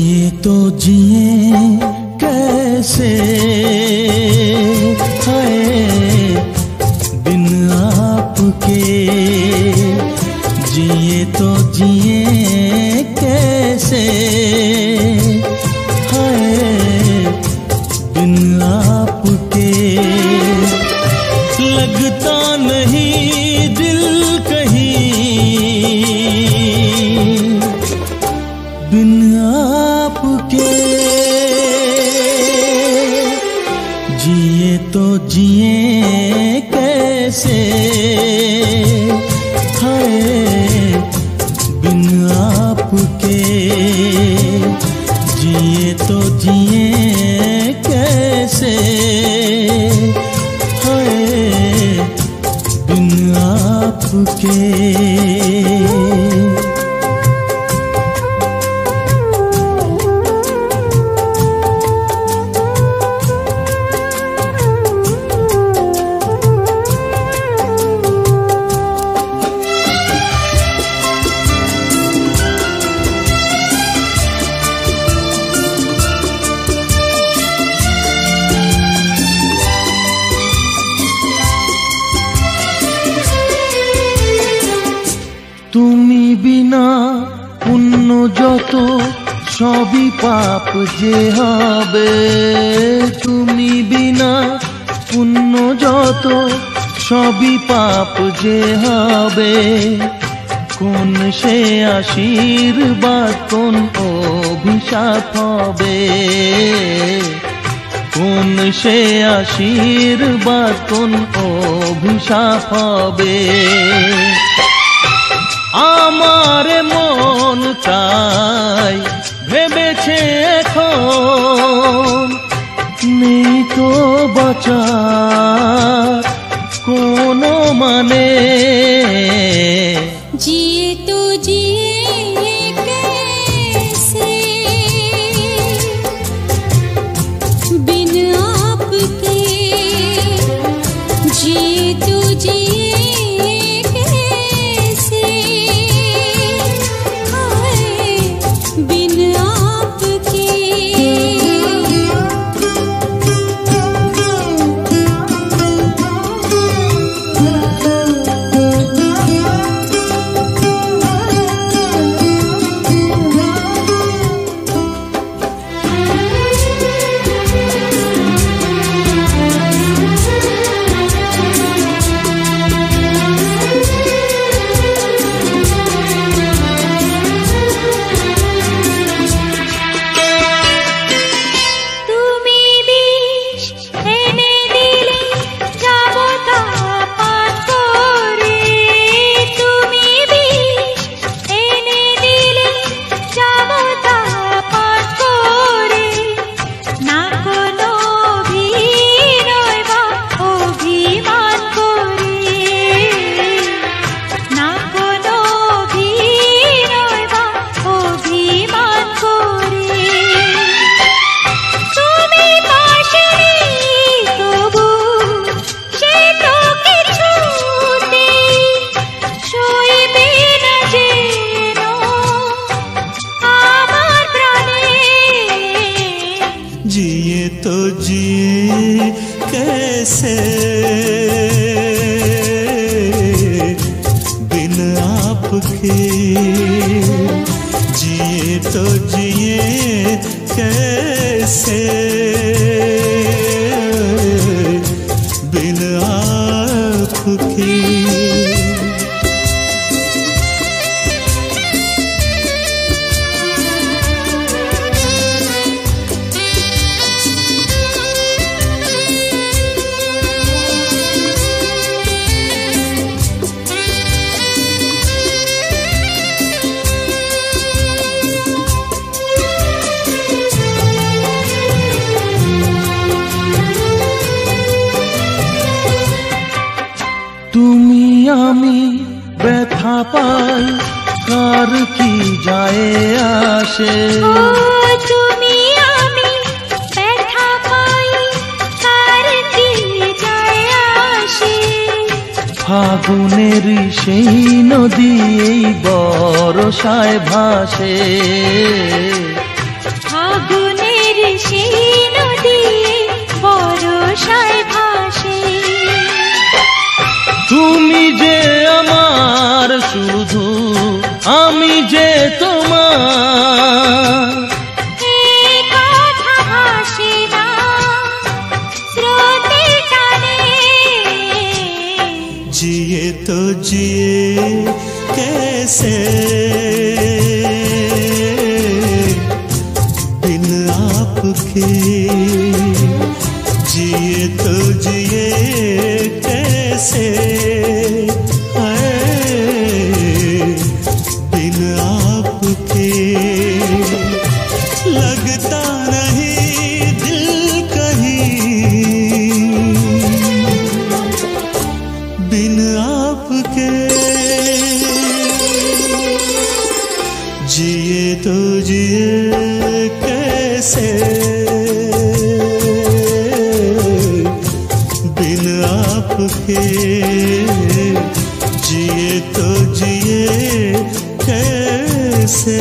जिए तो जिए कैसे हाय बिन आपके, जिए तो जिए कैसे हाय बिन आपके। लगता नहीं दिल कहीं बिन आपके, जिए तो जिए कैसे हाय बिन आपके, जिए तो जिए कैसे हाय बिन आपके। তুমি বিনা পুণ্য যত সবই পাপ যে হবে, তুমি বিনা পুণ্য যত সবই পাপ যে হবে। কোন সে আশীর্বাদ কোন অভিশাপ হবে, কোন সে আশীর্বাদ কোন অভিশাপ হবে। আমার মন তাই ভেবেছে এখন, নেই তো বাঁচার কোনো মানে। जिए तो जिए कैसे बिन आपके, जिए तो जिए कैसे हाय बिन आपके। जिए तो जिए कैसे बिन आपके, जिए तो जिए कैसे बिन आपके। তুমি আমি ব্যথা পাই কার কি যায় আসে, তুমি আমি ব্যথা পাই কার কি যায় আসে। ফাগুনের সেই নদী এই বর্ষায় ভাসে, आपके, जिए तो जिए कैसे बिन आपके। लगता नहीं दिल कहीं बिन आपके, जिए तो जिए कैसे बिन आपके, जिए तो जिए कैसे।